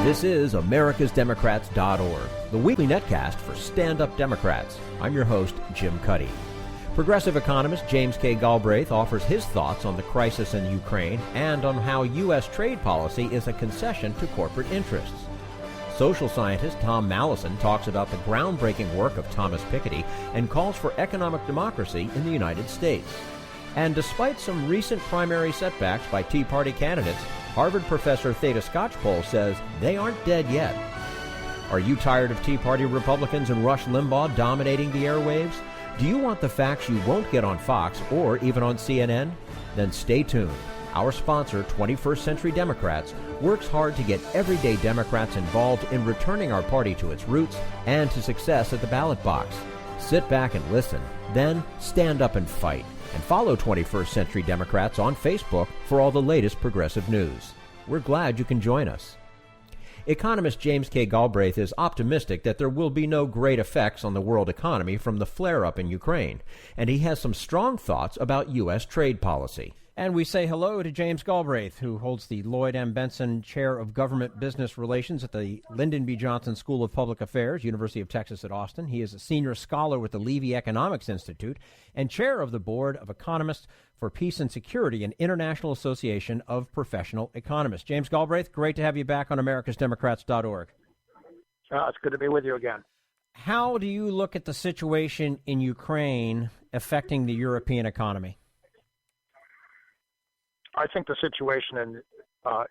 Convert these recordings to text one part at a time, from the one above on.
This is americasdemocrats.org, the weekly netcast for stand-up Democrats. I'm your host, Jim Cuddy. Progressive economist James K. Galbraith offers his thoughts on the crisis in Ukraine and on how U.S. trade policy is a concession to corporate interests. Social scientist Tom Malleson talks about the groundbreaking work of Thomas Piketty and calls for economic democracy in the United States. And despite some recent primary setbacks by Tea Party candidates, Harvard professor Theda Skocpol says they aren't dead yet. Are you tired of Tea Party Republicans and Rush Limbaugh dominating the airwaves? Do you want the facts you won't get on Fox or even on CNN? Then stay tuned. Our sponsor, 21st Century Democrats, works hard to get everyday Democrats involved in returning our party to its roots and to success at the ballot box. Sit back and listen, then stand up and fight. And follow 21st Century Democrats on Facebook for all the latest progressive news. We're glad you can join us. Economist James K. Galbraith is optimistic that there will be no great effects on the world economy from the flare-up in Ukraine, and he has some strong thoughts about U.S. trade policy. And we say hello to James Galbraith, who holds the Lloyd M. Benson Chair of Government Business Relations at the Lyndon B. Johnson School of Public Affairs, University of Texas at Austin. He is a senior scholar with the Levy Economics Institute and chair of the Board of Economists for Peace and Security, an international association of professional economists. James Galbraith, great to have you back on americasdemocrats.org. It's good to be with you again. How do you look at the situation in Ukraine affecting the European economy? I think the situation in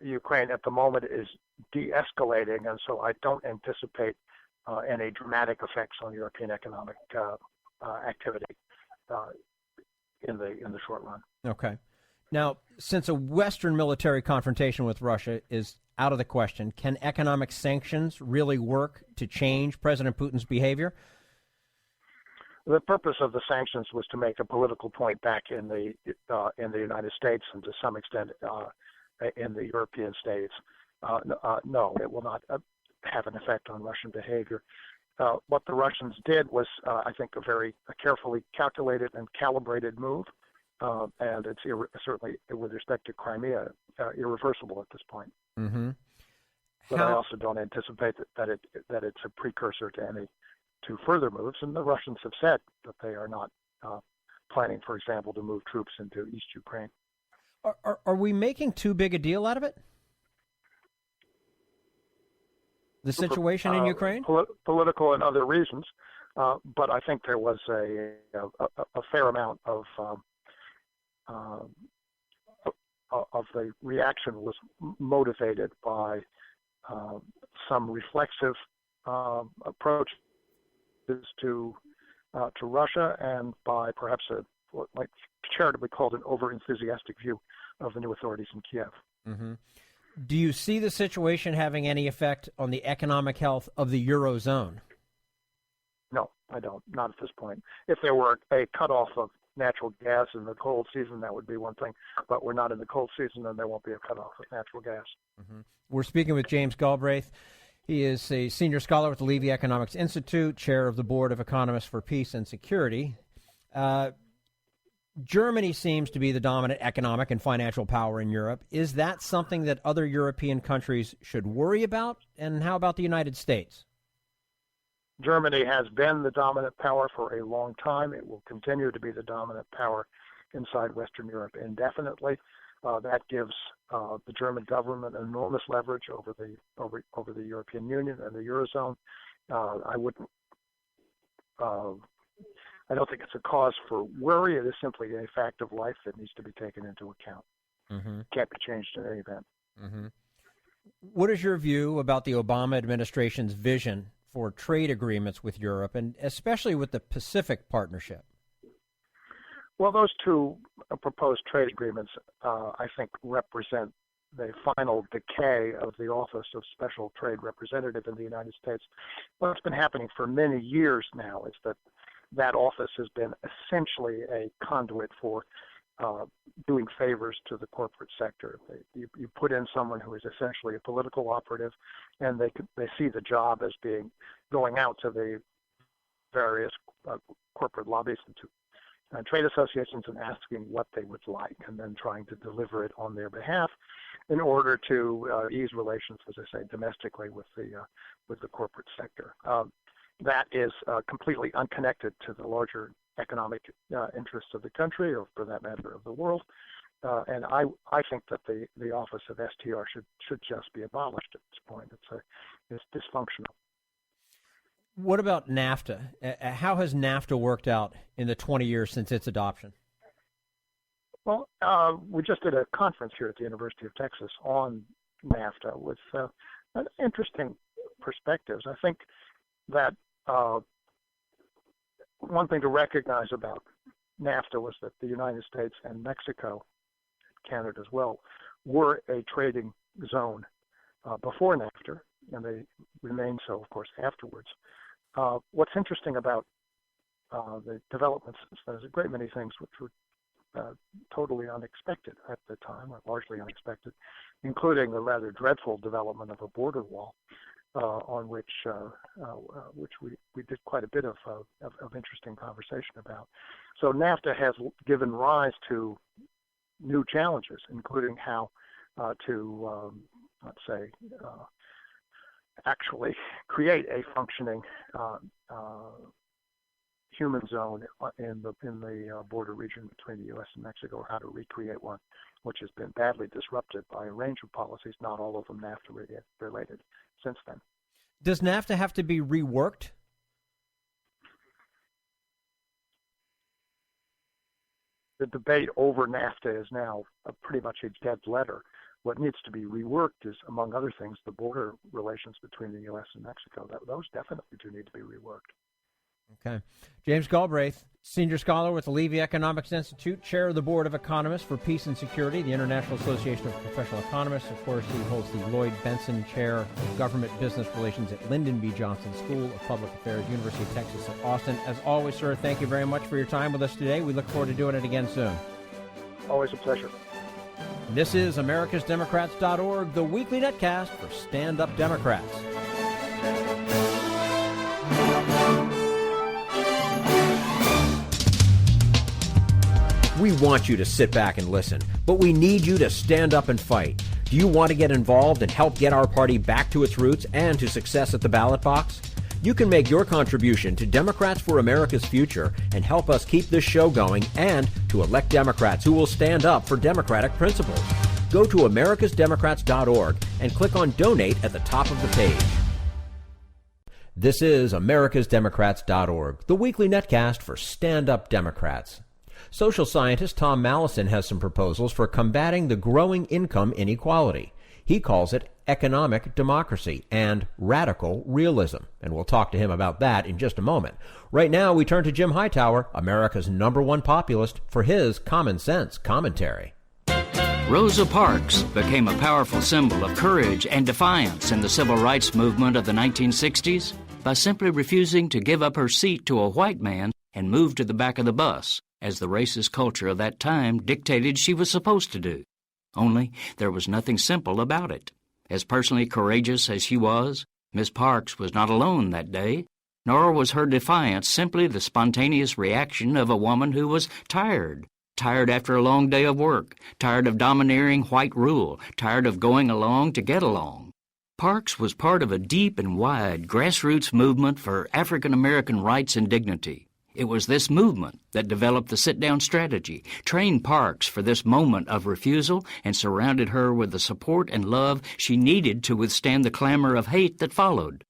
Ukraine at the moment is de-escalating, and so I don't anticipate any dramatic effects on European economic activity in the short run. Okay. Now, since a Western military confrontation with Russia is out of the question, can economic sanctions really work to change President Putin's behavior? The purpose of the sanctions was to make a political point back in the United States and to some extent in the European states. No, it will not have an effect on Russian behavior. What the Russians did was, I think, a very carefully calculated and calibrated move, and it's certainly, with respect to Crimea, irreversible at this point. Mm-hmm. But I also don't anticipate that it's a precursor to further moves, and the Russians have said that they are not planning, for example, to move troops into East Ukraine. Are we making too big a deal out of it? The situation in Ukraine? Political and other reasons, but I think there was a fair amount of the reaction was motivated by some reflexive approach to Russia, and by perhaps what might charitably called an over-enthusiastic view of the new authorities in Kiev. Mm-hmm. Do you see the situation having any effect on the economic health of the Eurozone? No, I don't. Not at this point. If there were a cutoff of natural gas in the cold season, that would be one thing. But we're not in the cold season, and there won't be a cutoff of natural gas. Mm-hmm. We're speaking with James Galbraith. He is a senior scholar with the Levy Economics Institute, chair of the Board of Economists for Peace and Security. Germany seems to be the dominant economic and financial power in Europe. Is that something that other European countries should worry about? And how about the United States? Germany has been the dominant power for a long time. It will continue to be the dominant power inside Western Europe indefinitely. That gives the German government enormous leverage over the European Union and the Eurozone. I don't think it's a cause for worry. It is simply a fact of life that needs to be taken into account. Mm-hmm. Can't be changed in any event. Mm-hmm. What is your view about the Obama administration's vision for trade agreements with Europe, and especially with the Pacific Partnership? Well, those two proposed trade agreements, I think, represent the final decay of the Office of Special Trade Representative in the United States. What's been happening for many years now is that office has been essentially a conduit for doing favors to the corporate sector. You put in someone who is essentially a political operative, and they see the job as being going out to the various corporate lobbyists and to trade associations and asking what they would like, and then trying to deliver it on their behalf. in order to ease relations, as I say, domestically with the corporate sector. That is completely unconnected to the larger economic interests of the country, or for that matter, of the world. And I think that the office of STR should just be abolished at this point. It's dysfunctional. What about NAFTA? How has NAFTA worked out in the 20 years since its adoption? Well, we just did a conference here at the University of Texas on NAFTA with interesting perspectives. I think that one thing to recognize about NAFTA was that the United States and Mexico, Canada as well, were a trading zone before NAFTA, and they remain so, of course, afterwards. What's interesting about the developments since then is a great many things which were totally unexpected at the time, or largely unexpected, including the rather dreadful development of a border wall, on which we did quite a bit of interesting conversation about. So NAFTA has given rise to new challenges, including how to, let's say, actually create a functioning human zone in the border region between the U.S. and Mexico, or how to recreate one, which has been badly disrupted by a range of policies, not all of them NAFTA related, since then. Does NAFTA have to be reworked? The debate over NAFTA is now pretty much a dead letter. What needs to be reworked is, among other things, the border relations between the U.S. and Mexico. Those definitely do need to be reworked. Okay. James Galbraith, senior scholar with the Levy Economics Institute, chair of the Board of Economists for Peace and Security, the International Association of Professional Economists. Of course, he holds the Lloyd Benson Chair of Government Business Relations at Lyndon B. Johnson School of Public Affairs, University of Texas at Austin. As always, sir, thank you very much for your time with us today. We look forward to doing it again soon. Always a pleasure. This is AmericasDemocrats.org, the weekly netcast for Stand Up Democrats. We want you to sit back and listen, but we need you to stand up and fight. Do you want to get involved and help get our party back to its roots and to success at the ballot box? You can make your contribution to Democrats for America's Future and help us keep this show going, and to elect Democrats who will stand up for democratic principles. Go to americasdemocrats.org and click on Donate at the top of the page. This is americasdemocrats.org, the weekly netcast for Stand Up Democrats. Social scientist Tom Malleson has some proposals for combating the growing income inequality. He calls it economic democracy and radical realism, and we'll talk to him about that in just a moment. Right now, we turn to Jim Hightower, America's #1 populist, for his common sense commentary. Rosa Parks became a powerful symbol of courage and defiance in the civil rights movement of the 1960s by simply refusing to give up her seat to a white man and move to the back of the bus, as the racist culture of that time dictated she was supposed to do. Only there was nothing simple about it. As personally courageous as she was, Miss Parks was not alone that day, nor was her defiance simply the spontaneous reaction of a woman who was tired after a long day of work, tired of domineering white rule, tired of going along to get along. Parks was part of a deep and wide grassroots movement for African American rights and dignity. It was this movement that developed the sit-down strategy, trained Parks for this moment of refusal, and surrounded her with the support and love she needed to withstand the clamor of hate that followed.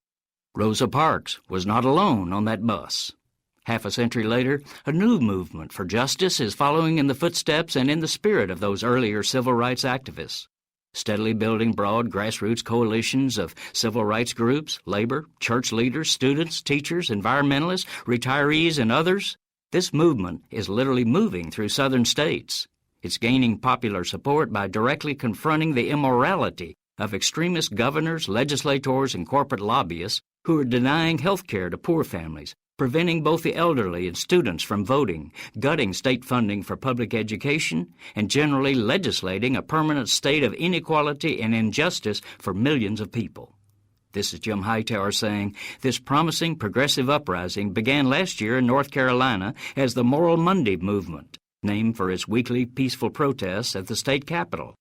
Rosa Parks was not alone on that bus. Half a century later, a new movement for justice is following in the footsteps and in the spirit of those earlier civil rights activists. Steadily building broad grassroots coalitions of civil rights groups, labor, church leaders, students, teachers, environmentalists, retirees, and others, this movement is literally moving through southern states. It's gaining popular support by directly confronting the immorality of extremist governors, legislators, and corporate lobbyists who are denying health care to poor families, preventing both the elderly and students from voting, gutting state funding for public education, and generally legislating a permanent state of inequality and injustice for millions of people. This is Jim Hightower saying, this promising progressive uprising began last year in North Carolina as the Moral Monday movement, named for its weekly peaceful protests at the state capitol.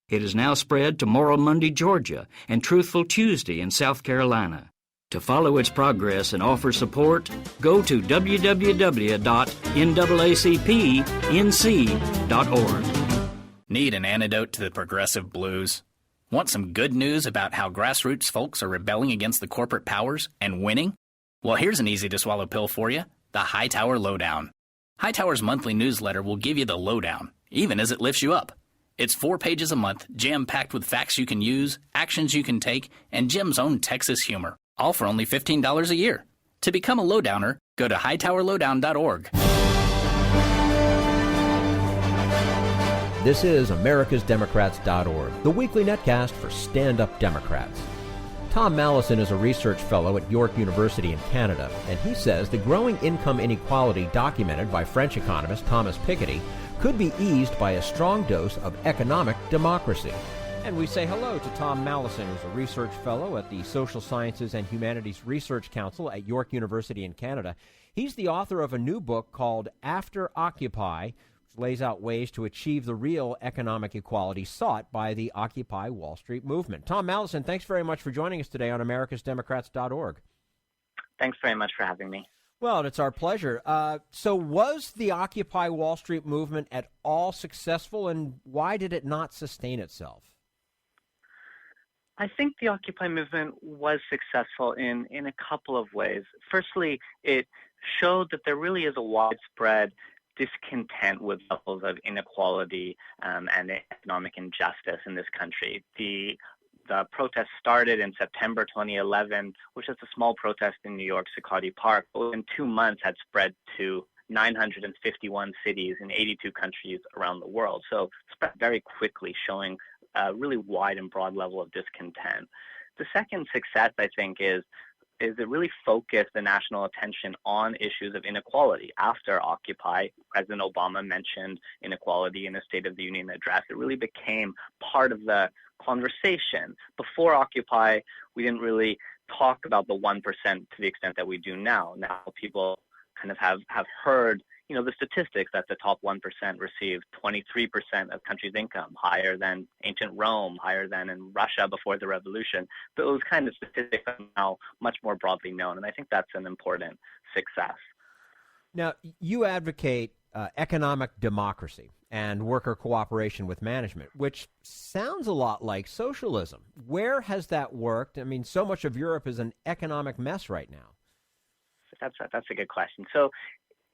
It has now spread to Moral Monday, Georgia, and Truthful Tuesday in South Carolina. To follow its progress and offer support, go to www.naacpnc.org. Need an antidote to the progressive blues? Want some good news about how grassroots folks are rebelling against the corporate powers and winning? Well, here's an easy-to-swallow pill for you, the Hightower Lowdown. Hightower's monthly newsletter will give you the lowdown, even as it lifts you up. It's 4 pages a month, jam-packed with facts you can use, actions you can take, and Jim's own Texas humor, all for only $15 a year. To become a lowdowner, go to hightowerlowdown.org. This is americasdemocrats.org, the weekly netcast for stand-up Democrats. Tom Malleson is a research fellow at York University in Canada, and he says the growing income inequality documented by French economist Thomas Piketty could be eased by a strong dose of economic democracy. And we say hello to Tom Malleson, who's a research fellow at the Social Sciences and Humanities Research Council at York University in Canada. He's the author of a new book called After Occupy, which lays out ways to achieve the real economic equality sought by the Occupy Wall Street movement. Tom Malleson, thanks very much for joining us today on americasdemocrats.org. Thanks very much for having me. Well, it's our pleasure. So was the Occupy Wall Street movement at all successful, and why did it not sustain itself? I think the Occupy movement was successful in a couple of ways. Firstly, it showed that there really is a widespread discontent with levels of inequality and economic injustice in this country. The protest started in September 2011, which is a small protest in New York's Zuccotti Park, but within 2 months had spread to 951 cities in 82 countries around the world. So spread very quickly, showing a really wide and broad level of discontent. The second success, I think, is it really focused the national attention on issues of inequality. After Occupy, President Obama mentioned inequality in the State of the Union address. It really became part of the conversation. Before Occupy, we didn't really talk about the 1% to the extent that we do now. Now people kind of have heard, the statistics that the top 1% receive 23% of country's income, higher than ancient Rome, higher than in Russia before the revolution. Those kind of statistics are now much more broadly known, and I think that's an important success. Now, you advocate economic democracy and worker cooperation with management, which sounds a lot like socialism. Where has that worked? I mean, so much of Europe is an economic mess right now. That's a good question. So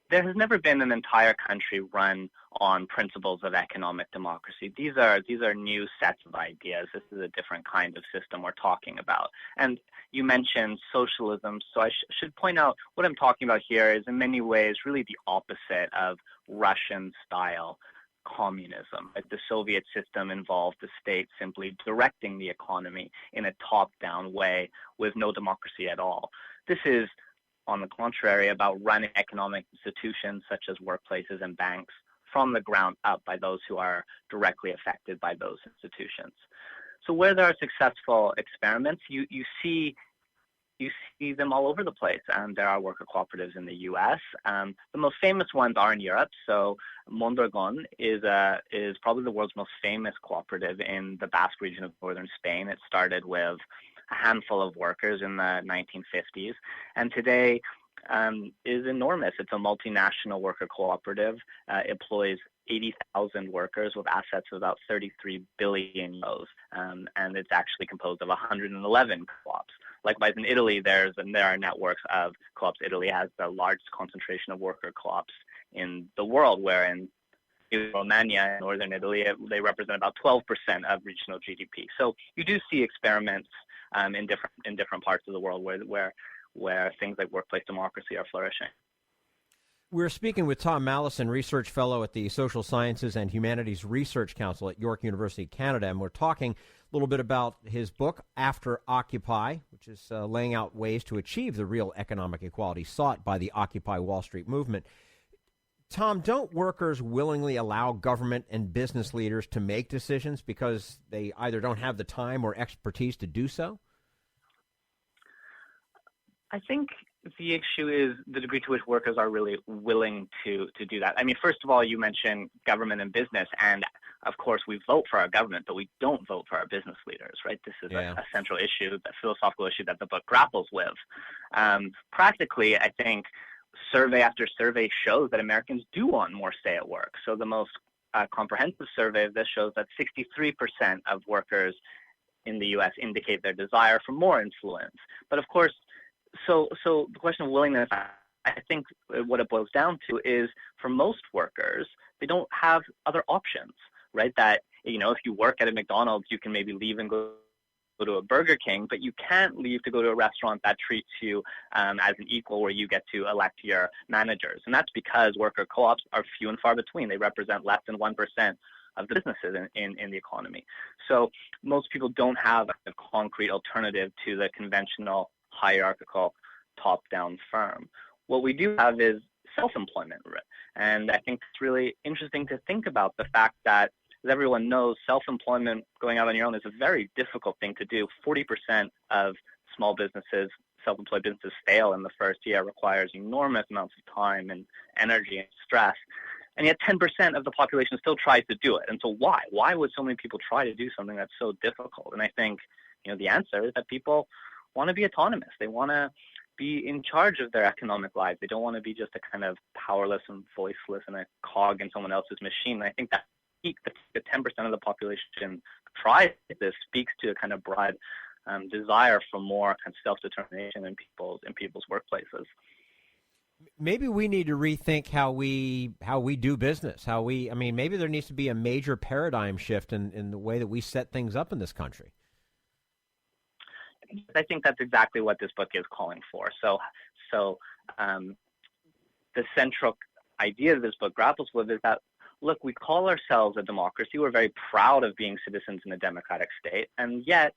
there has never been an entire country run on principles of economic democracy. These are new sets of ideas. This is a different kind of system we're talking about. And you mentioned socialism, so I should point out what I'm talking about here is in many ways really the opposite of Russian-style communism. The Soviet system involved the state simply directing the economy in a top-down way with no democracy at all. This is, on the contrary, about running economic institutions such as workplaces and banks from the ground up by those who are directly affected by those institutions. So where there are successful experiments, you see them all over the place. There are worker cooperatives in the U.S. The most famous ones are in Europe. So Mondragon is probably the world's most famous cooperative in the Basque region of northern Spain. It started with a handful of workers in the 1950s, and today is enormous. It's a multinational worker cooperative. It employs 80,000 workers with assets of about 33 billion euros, and it's actually composed of 111 co-ops. Likewise, in Italy, there are networks of co-ops. Italy has the largest concentration of worker co-ops in the world, where in Romania, northern Italy, they represent about 12% of regional GDP. So you do see experiments in different parts of the world where things like workplace democracy are flourishing. We're speaking with Tom Malleson, research fellow at the Social Sciences and Humanities Research Council at York University, Canada, and we're talking a little bit about his book, After Occupy, which is laying out ways to achieve the real economic equality sought by the Occupy Wall Street movement. Tom, don't workers willingly allow government and business leaders to make decisions because they either don't have the time or expertise to do so? I think The issue is the degree to which workers are really willing to do that. I mean, first of all, you mentioned government and business, and of course we vote for our government, but we don't vote for our business leaders, right? This is a central issue, a philosophical issue that the book grapples with. Practically, I think survey after survey shows that Americans do want more say at work. So the most comprehensive survey of this shows that 63% of workers in the U.S. indicate their desire for more influence. But of course, so the question of willingness, I think what it boils down to is for most workers, they don't have other options, right? That, you know, if you work at a McDonald's, you can maybe leave and go to a Burger King, but you can't leave to go to a restaurant that treats you as an equal, where you get to elect your managers. And that's because worker co-ops are few and far between. They represent less than 1% of the businesses in the economy. So most people don't have a concrete alternative to the conventional hierarchical top-down firm. What we do have is self-employment. And I think it's really interesting to think about the fact that, as everyone knows, self-employment, going out on your own, is a very difficult thing to do. 40% of small businesses, self-employed businesses, fail in the first year. It requires enormous amounts of time and energy and stress. And yet 10% of the population still tries to do it. And so why? Why would so many people try to do something that's so difficult? And I think, you know, the answer is that people want to be autonomous. They want to be in charge of their economic lives. They don't want to be just a kind of powerless and voiceless and a cog in someone else's machine. And I think that the 10% of the population tries this speaks to a kind of broad desire for more kind of self-determination in people's workplaces. Maybe we need to rethink how we do business. Maybe there needs to be a major paradigm shift in the way that we set things up in this country. I think that's exactly what this book is calling for. So the central idea this book grapples with is that, look, we call ourselves a democracy. We're very proud of being citizens in a democratic state, and yet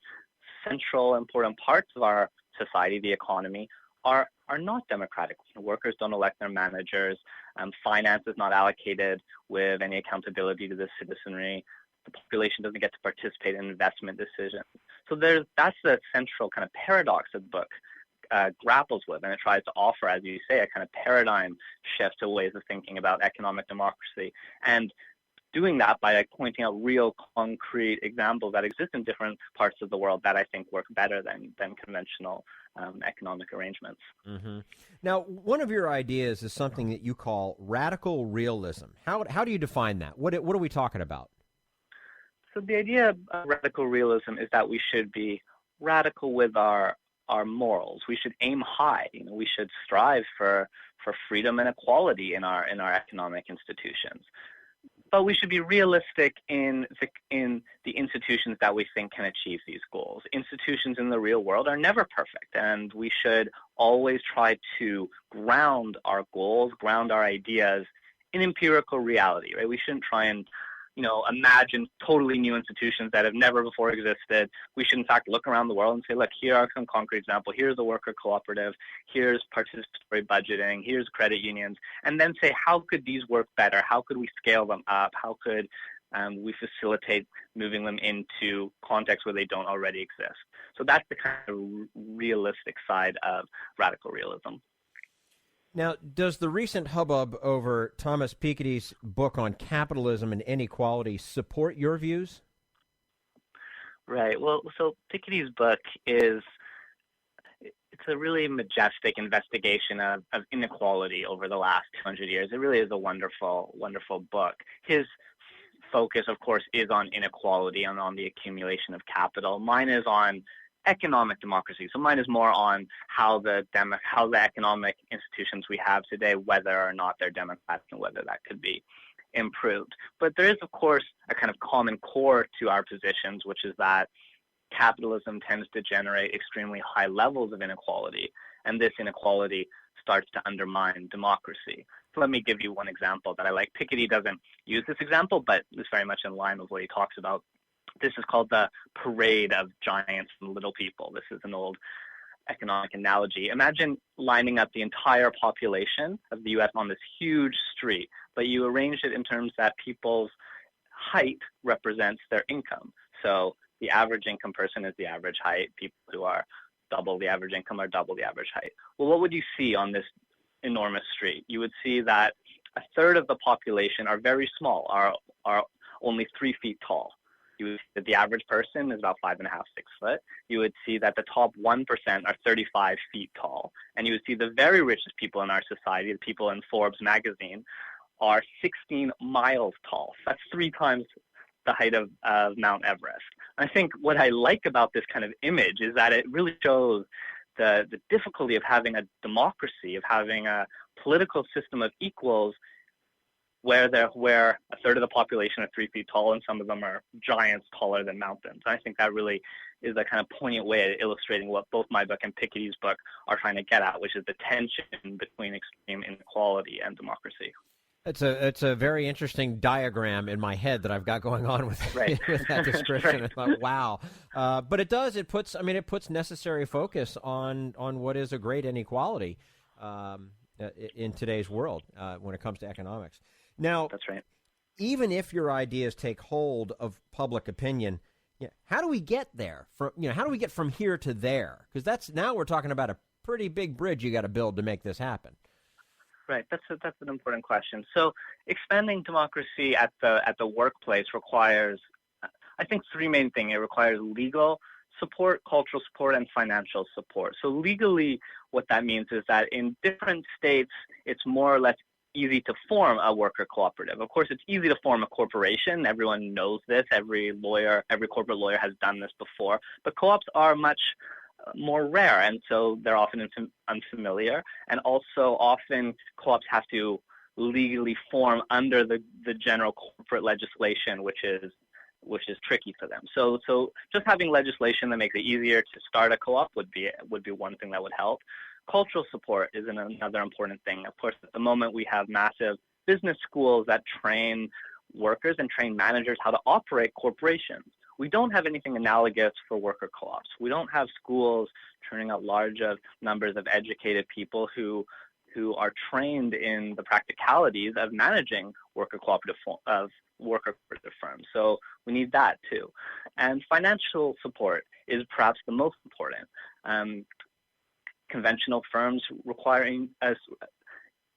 central important parts of our society, the economy, are not democratic. Workers don't elect their managers. Finance is not allocated with any accountability to the citizenry. The population doesn't get to participate in investment decisions. So that's the central kind of paradox that the book grapples with, and it tries to offer, as you say, a kind of paradigm shift to ways of thinking about economic democracy, and doing that by pointing out real concrete examples that exist in different parts of the world that I think work better than conventional economic arrangements. Mm-hmm. Now, one of your ideas is something that you call radical realism. How do you define that? What are we talking about? So the idea of radical realism is that we should be radical with our morals. We should aim high. You know, we should strive for freedom and equality in our economic institutions. But we should be realistic in the institutions that we think can achieve these goals. Institutions in the real world are never perfect, and we should always try to ground our goals, ground our ideas in empirical reality, right? We shouldn't try and imagine totally new institutions that have never before existed. We should, in fact, look around the world and say, look, here are some concrete examples. Here's the worker cooperative. Here's participatory budgeting. Here's credit unions. And then say, how could these work better? How could we scale them up? How could we facilitate moving them into contexts where they don't already exist? So that's the kind of realistic side of radical realism. Now, does the recent hubbub over Thomas Piketty's book on capitalism and inequality support your views? Right. Well, so Piketty's book it's a really majestic investigation of inequality over the last 200 years. It really is a wonderful, wonderful book. His focus, of course, is on inequality and on the accumulation of capital. Mine is on economic democracy. So mine is more on how the economic institutions we have today, whether or not they're democratic and whether that could be improved. But there is, of course, a kind of common core to our positions, which is that capitalism tends to generate extremely high levels of inequality, and this inequality starts to undermine democracy. So let me give you one example that I like. Piketty doesn't use this example, but it's very much in line with what he talks about. This is called the parade of giants and little people. This is an old economic analogy. Imagine lining up the entire population of the U.S. on this huge street, but you arrange it in terms that people's height represents their income. So the average income person is the average height. People who are double the average income or double the average height. Well, what would you see on this enormous street? You would see that a third of the population are very small, are only 3 feet tall. You would see that the average person is about 5.5, 6 foot. You would see that the top 1% are 35 feet tall. And you would see the very richest people in our society, the people in Forbes magazine, are 16 miles tall. That's 3 times the height of Mount Everest. I think what I like about this kind of image is that it really shows the difficulty of having a democracy, of having a political system of equals where a third of the population are 3 feet tall and some of them are giants taller than mountains. I think that really is a kind of poignant way of illustrating what both my book and Piketty's book are trying to get at, which is the tension between extreme inequality and democracy. It's a very interesting diagram in my head that I've got going on with, right. with that description. Right. I thought, wow. But it puts necessary focus on what is a great inequality in today's world when it comes to economics. Now, that's right. Even if your ideas take hold of public opinion, how do we get there? How do we get from here to there? Because now we're talking about a pretty big bridge you got to build to make this happen. Right, that's an important question. So expanding democracy at the workplace requires, I think, 3 main things. It requires legal support, cultural support, and financial support. So legally, what that means is that in different states, it's more or less easy to form a worker cooperative. Of course, it's easy to form a corporation. Everyone knows this. Every corporate lawyer has done this before. But co-ops are much more rare, and so they're often unfamiliar. And also, often co-ops have to legally form under the general corporate legislation, which is tricky for them. So just having legislation that makes it easier to start a co-op would be one thing that would help. Cultural support is another important thing. Of course, at the moment we have massive business schools that train workers and train managers how to operate corporations. We don't have anything analogous for worker co-ops. We don't have schools turning out large numbers of educated people who are trained in the practicalities of managing worker cooperative firms. So we need that too. And financial support is perhaps the most important. Conventional firms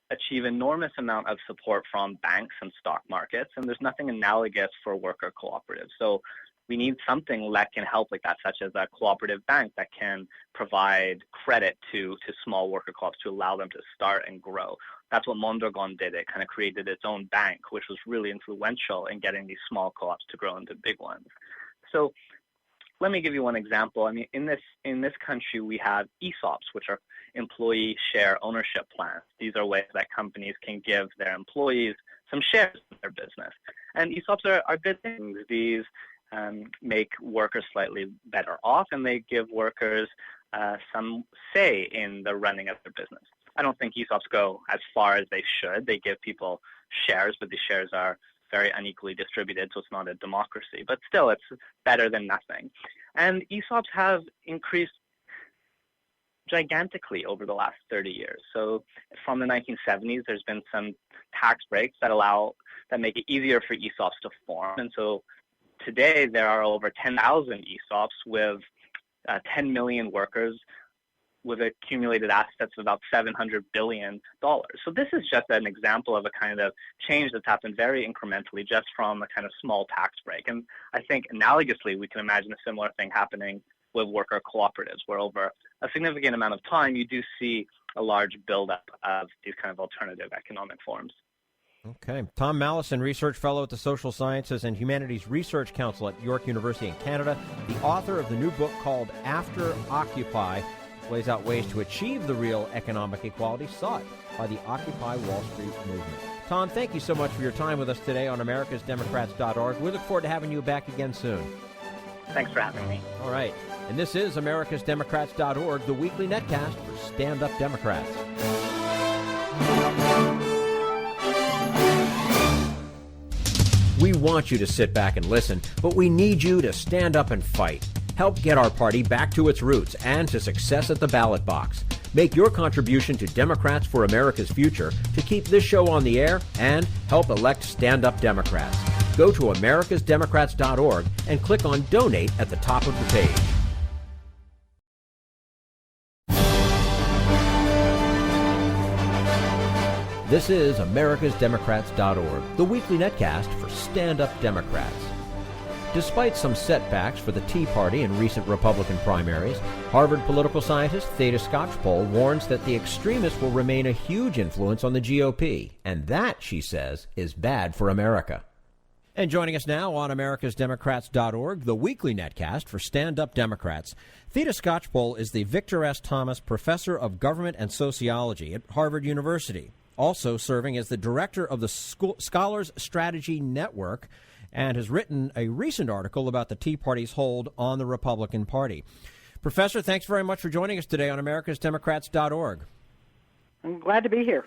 achieve enormous amount of support from banks and stock markets, and there's nothing analogous for worker cooperatives. So we need something that can help like that, such as a cooperative bank that can provide credit to small worker co-ops to allow them to start and grow. That's what Mondragon did. It kind of created its own bank, which was really influential in getting these small co-ops to grow into big ones. So let me give you one example. I mean, in this country, we have ESOPs, which are employee share ownership plans. These are ways that companies can give their employees some shares in their business. And ESOPs are good things. These make workers slightly better off, and they give workers some say in the running of their business. I don't think ESOPs go as far as they should. They give people shares, but the shares are very unequally distributed, so it's not a democracy. But still, it's better than nothing. And ESOPs have increased gigantically over the last 30 years. So from the 1970s, there's been some tax breaks that make it easier for ESOPs to form. And so today, there are over 10,000 ESOPs with 10 million workers with accumulated assets of about $700 billion. So this is just an example of a kind of change that's happened very incrementally just from a kind of small tax break. And I think analogously, we can imagine a similar thing happening with worker cooperatives, where over a significant amount of time, you do see a large buildup of these kind of alternative economic forms. Okay. Tom Malleson, Research Fellow at the Social Sciences and Humanities Research Council at York University in Canada, the author of the new book called After Occupy, lays out ways to achieve the real economic equality sought by the Occupy Wall Street movement. Tom, thank you so much for your time with us today on americasdemocrats.org. We look forward to having you back again soon. Thanks for having me. All right. And this is americasdemocrats.org, the weekly netcast for Stand Up Democrats. We want you to sit back and listen, but we need you to stand up and fight. Help get our party back to its roots and to success at the ballot box. Make your contribution to Democrats for America's Future to keep this show on the air and help elect Stand Up Democrats. Go to americasdemocrats.org and click on Donate at the top of the page. This is americasdemocrats.org, the weekly netcast for stand-up Democrats. Despite some setbacks for the Tea Party in recent Republican primaries, Harvard political scientist Theda Skocpol warns that the extremists will remain a huge influence on the GOP, and that, she says, is bad for America. And joining us now on americasdemocrats.org, the weekly netcast for stand-up Democrats, Theda Skocpol is the Victor S. Thomas Professor of Government and Sociology at Harvard University, also serving as the director of the Scholars Strategy Network, and has written a recent article about the Tea Party's hold on the Republican Party. Professor, thanks very much for joining us today on americasdemocrats.org. I'm glad to be here.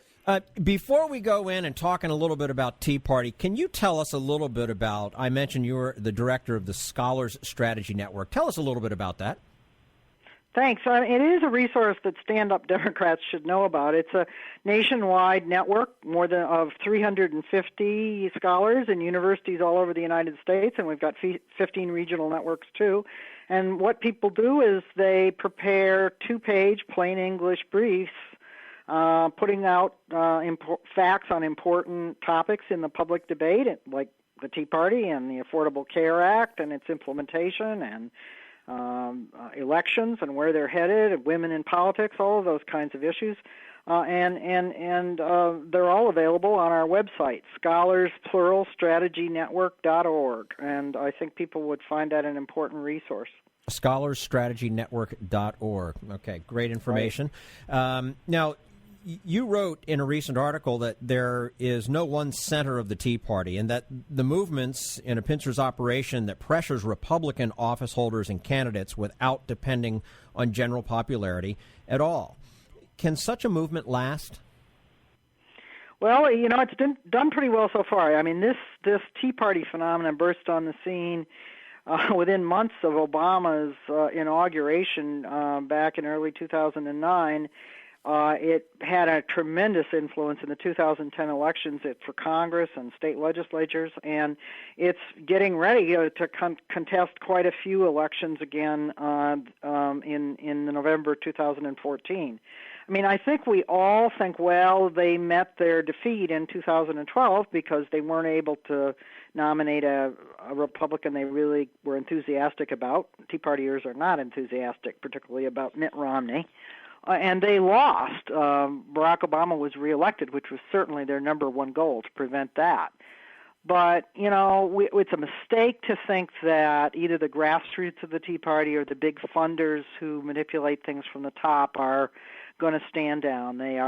Before we go in and talking a little bit about Tea Party, can you tell us a little bit about, I mentioned you're the director of the Scholars Strategy Network. Tell us a little bit about that. Thanks. It is a resource that stand-up Democrats should know about. It's a nationwide network, more than of 350 scholars in universities all over the United States, and we've got 15 regional networks too. And what people do is they prepare two-page plain English briefs, putting out facts on important topics in the public debate, like the Tea Party and the Affordable Care Act and its implementation, and elections and where they're headed, women in politics, all of those kinds of issues, and they're all available on our website, scholarsplural.strategynetwork.org, and I think people would find that an important resource. Scholarstrategynetwork.org. Okay, great information. Right. Now, you wrote in a recent article that there is no one center of the Tea Party and that the movement's in a pincer's operation that pressures Republican office holders and candidates without depending on general popularity at all. Can such a movement last? Well, it's done pretty well so far. I mean, this Tea Party phenomenon burst on the scene within months of Obama's inauguration back in early 2009. It had a tremendous influence in the 2010 elections for Congress and state legislatures, and it's getting ready to contest quite a few elections again in November 2014. I mean, I think we all think, well, they met their defeat in 2012 because they weren't able to nominate a Republican they really were enthusiastic about. Tea Partiers are not enthusiastic, particularly about Mitt Romney. And they lost. Barack Obama was reelected, which was certainly their number one goal, to prevent that. But, it's a mistake to think that either the grassroots of the Tea Party or the big funders who manipulate things from the top are going to stand down. They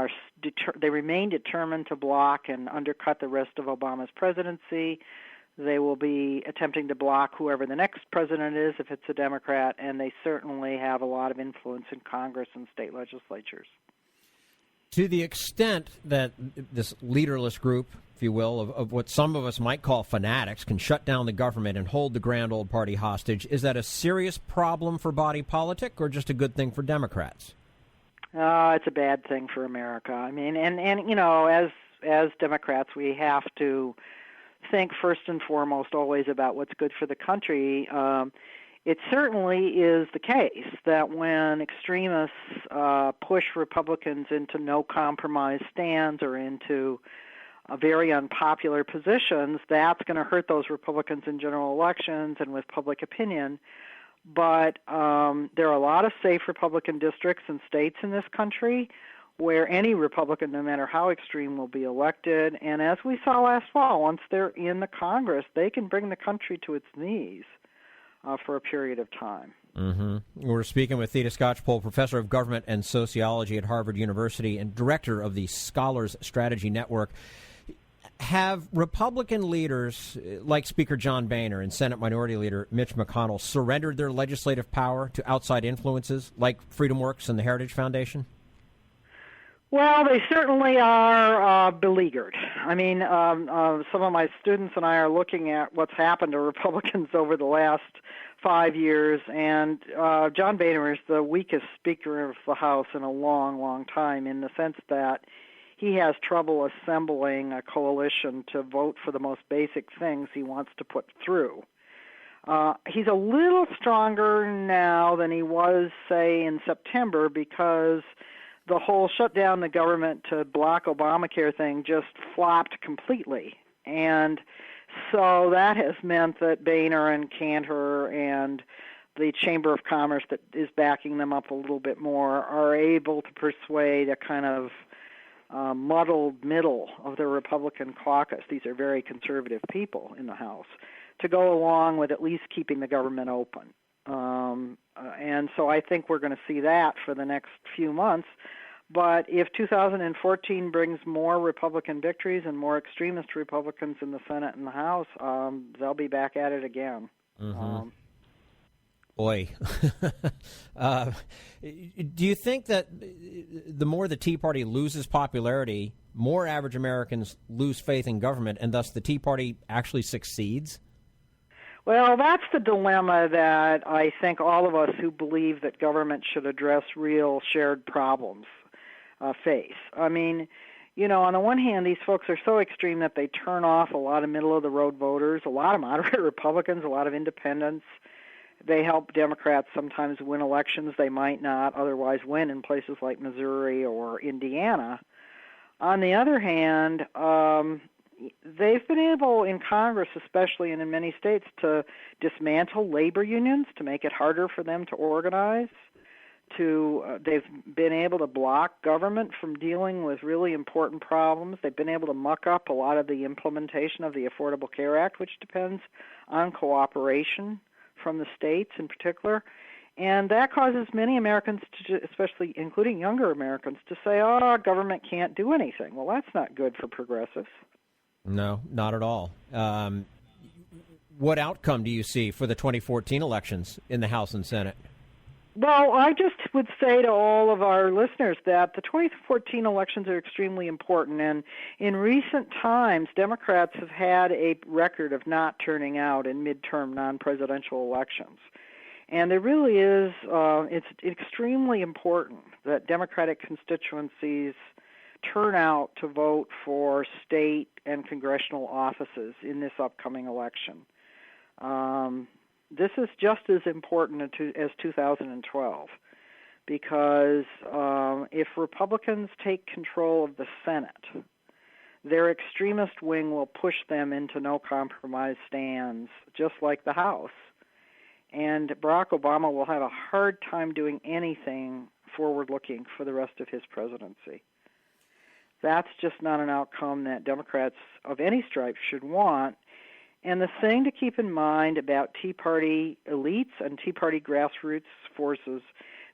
remain determined to block and undercut the rest of Obama's presidency. They will be attempting to block whoever the next president is if it's a Democrat, and they certainly have a lot of influence in Congress and state legislatures. To the extent that this leaderless group, if you will, of what some of us might call fanatics can shut down the government and hold the grand old party hostage, is that a serious problem for body politic or just a good thing for Democrats? It's a bad thing for America. I mean, and as Democrats, we have to think first and foremost always about what's good for the country. It certainly is the case that when extremists push Republicans into no compromise stands or into very unpopular positions, that's going to hurt those Republicans in general elections and with public opinion. But there are a lot of safe Republican districts and states in this country where any Republican, no matter how extreme, will be elected. And as we saw last fall, once they're in the Congress, they can bring the country to its knees for a period of time. Mm-hmm. We're speaking with Theda Skocpol, Professor of Government and Sociology at Harvard University and Director of the Scholars Strategy Network. Have Republican leaders like Speaker John Boehner and Senate Minority Leader Mitch McConnell surrendered their legislative power to outside influences like FreedomWorks and the Heritage Foundation? Well, they certainly are beleaguered. I mean, some of my students and I are looking at what's happened to Republicans over the last 5 years, and John Boehner is the weakest Speaker of the House in a long, long time in the sense that he has trouble assembling a coalition to vote for the most basic things he wants to put through. He's a little stronger now than he was, say, in September because the whole shut down the government to block Obamacare thing just flopped completely. And so that has meant that Boehner and Cantor and the Chamber of Commerce that is backing them up a little bit more are able to persuade a kind of muddled middle of the Republican caucus. These are very conservative people in the House, to go along with at least keeping the government open. And so I think we're going to see that for the next few months. But if 2014 brings more Republican victories and more extremist Republicans in the Senate and the House, they'll be back at it again. Mm-hmm. Boy. Do you think that the more the Tea Party loses popularity, more average Americans lose faith in government, and thus the Tea Party actually succeeds? Well, that's the dilemma that I think all of us who believe that government should address real shared problems face. I mean, you know, on the one hand, these folks are so extreme that they turn off a lot of middle-of-the-road voters, a lot of moderate Republicans, a lot of independents. They help Democrats sometimes win elections they might not otherwise win in places like Missouri or Indiana. On the other hand, they've been able in Congress, especially and in many states, to dismantle labor unions, to make it harder for them to organize. They've been able to block government from dealing with really important problems. They've been able to muck up a lot of the implementation of the Affordable Care Act, which depends on cooperation from the states in particular. And that causes many Americans, especially including younger Americans, to say, oh, government can't do anything. Well, that's not good for progressives. No, not at all. What outcome do you see for the 2014 elections in the House and Senate? Well, I just would say to all of our listeners that the 2014 elections are extremely important, and in recent times, Democrats have had a record of not turning out in midterm non-presidential elections. And there really is, it's extremely important that Democratic constituencies turn out to vote for state and congressional offices in this upcoming election. This is just as important as 2012, because if Republicans take control of the Senate, their extremist wing will push them into no-compromise stands, just like the House. And Barack Obama will have a hard time doing anything forward-looking for the rest of his presidency. That's just not an outcome that Democrats of any stripe should want. And the thing to keep in mind about Tea Party elites and Tea Party grassroots forces,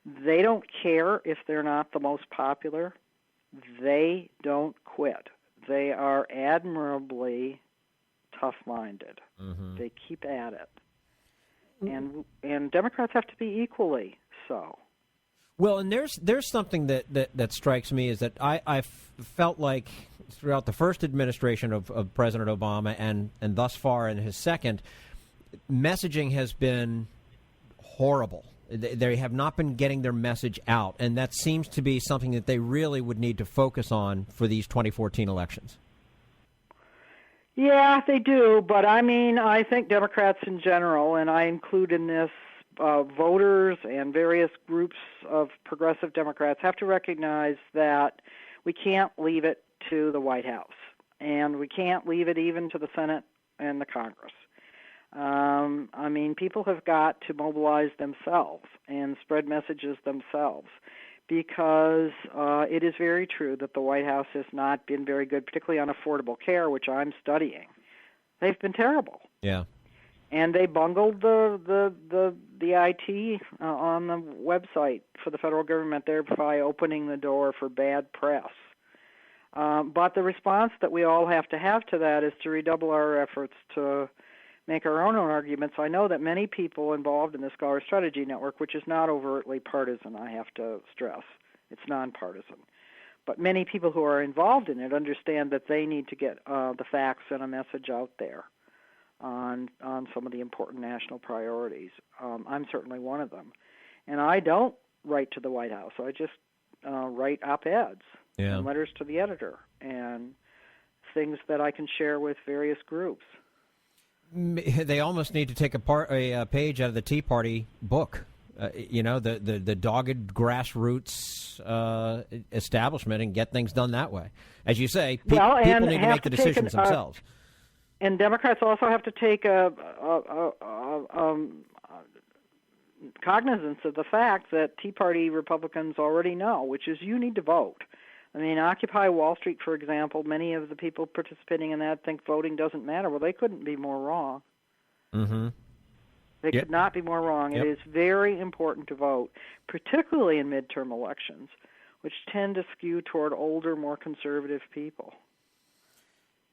they don't care if they're not the most popular. They don't quit. They are admirably tough-minded. Mm-hmm. They keep at it. And Democrats have to be equally so. Well, and there's something that strikes me is that I felt like throughout the first administration of President Obama and thus far in his second, messaging has been horrible. They have not been getting their message out, and that seems to be something that they really would need to focus on for these 2014 elections. Yeah, they do, but I mean, I think Democrats in general, and I include in this voters and various groups of progressive Democrats, have to recognize that we can't leave it to the White House, and we can't leave it even to the Senate and the Congress. I mean, people have got to mobilize themselves and spread messages themselves, because it is very true that the White House has not been very good, particularly on affordable care, which I'm studying. They've been terrible. Yeah. And they bungled the IT on the website for the federal government, thereby opening the door for bad press. But the response that we all have to that is to redouble our efforts to make our own arguments. I know that many people involved in the Scholar Strategy Network, which is not overtly partisan, I have to stress, it's nonpartisan. But many people who are involved in it understand that they need to get the facts and a message out there on some of the important national priorities. I'm certainly one of them. And I don't write to the White House. I just write op-eds and letters to the editor and things that I can share with various groups. They almost need to take a page out of the Tea Party book the dogged grassroots establishment and get things done that way. As you say, people need to make the decisions themselves. And Democrats also have to take cognizance of the fact that Tea Party Republicans already know, which is you need to vote. I mean, Occupy Wall Street, for example, many of the people participating in that think voting doesn't matter. Well, they couldn't be more wrong. Mm-hmm. They could not be more wrong. It is very important to vote, particularly in midterm elections, which tend to skew toward older, more conservative people.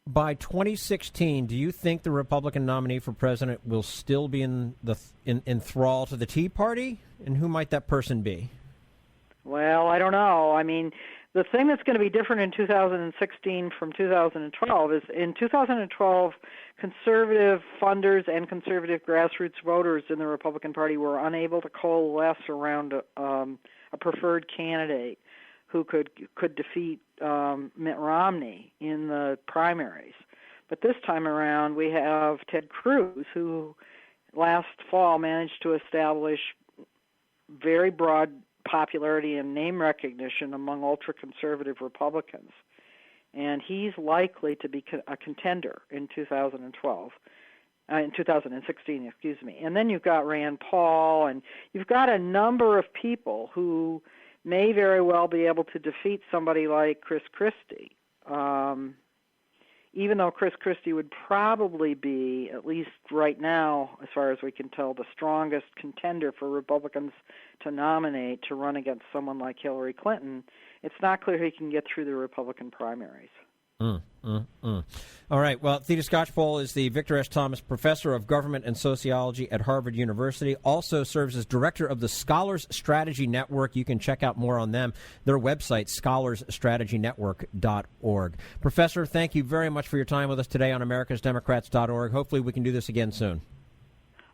By 2016, do you think the Republican nominee for president will still be in thrall to the Tea Party? And who might that person be? Well, I don't know. I mean, the thing that's going to be different in 2016 from 2012 is in 2012, conservative funders and conservative grassroots voters in the Republican Party were unable to coalesce around a preferred candidate who could defeat Mitt Romney in the primaries. But this time around, we have Ted Cruz, who last fall managed to establish very broad popularity and name recognition among ultra-conservative Republicans. And he's likely to be a contender in 2016, excuse me. And then you've got Rand Paul, and you've got a number of people who may very well be able to defeat somebody like Chris Christie, even though Chris Christie would probably be, at least right now, as far as we can tell, the strongest contender for Republicans to nominate to run against someone like Hillary Clinton. It's not clear he can get through the Republican primaries. All right. Well, Theda Skocpol is the Victor S. Thomas Professor of Government and Sociology at Harvard University, also serves as director of the Scholars Strategy Network. You can check out more on them. Their website, scholarsstrategynetwork.org. Professor, thank you very much for your time with us today on americasdemocrats.org. Hopefully we can do this again soon.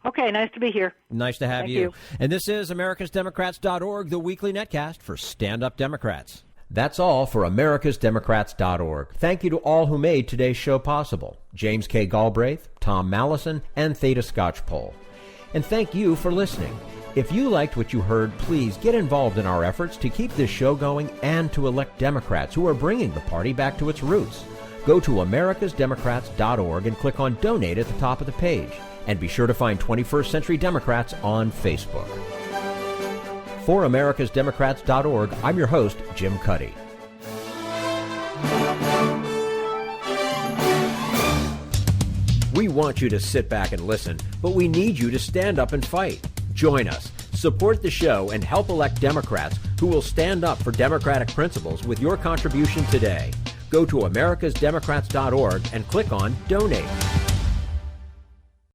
Okay, nice to be here. Nice to have Thank you. And this is americasdemocrats.org, the weekly netcast for Stand Up Democrats. That's all for americasdemocrats.org. Thank you to all who made today's show possible. James K. Galbraith, Tom Malleson, and Theda Skocpol. And thank you for listening. If you liked what you heard, please get involved in our efforts to keep this show going and to elect Democrats who are bringing the party back to its roots. Go to americasdemocrats.org and click on Donate at the top of the page. And be sure to find 21st Century Democrats on Facebook. For americasdemocrats.org, I'm your host, Jim Cuddy. We want you to sit back and listen, but we need you to stand up and fight. Join us, support the show, and help elect Democrats who will stand up for democratic principles with your contribution today. Go to americasdemocrats.org and click on Donate.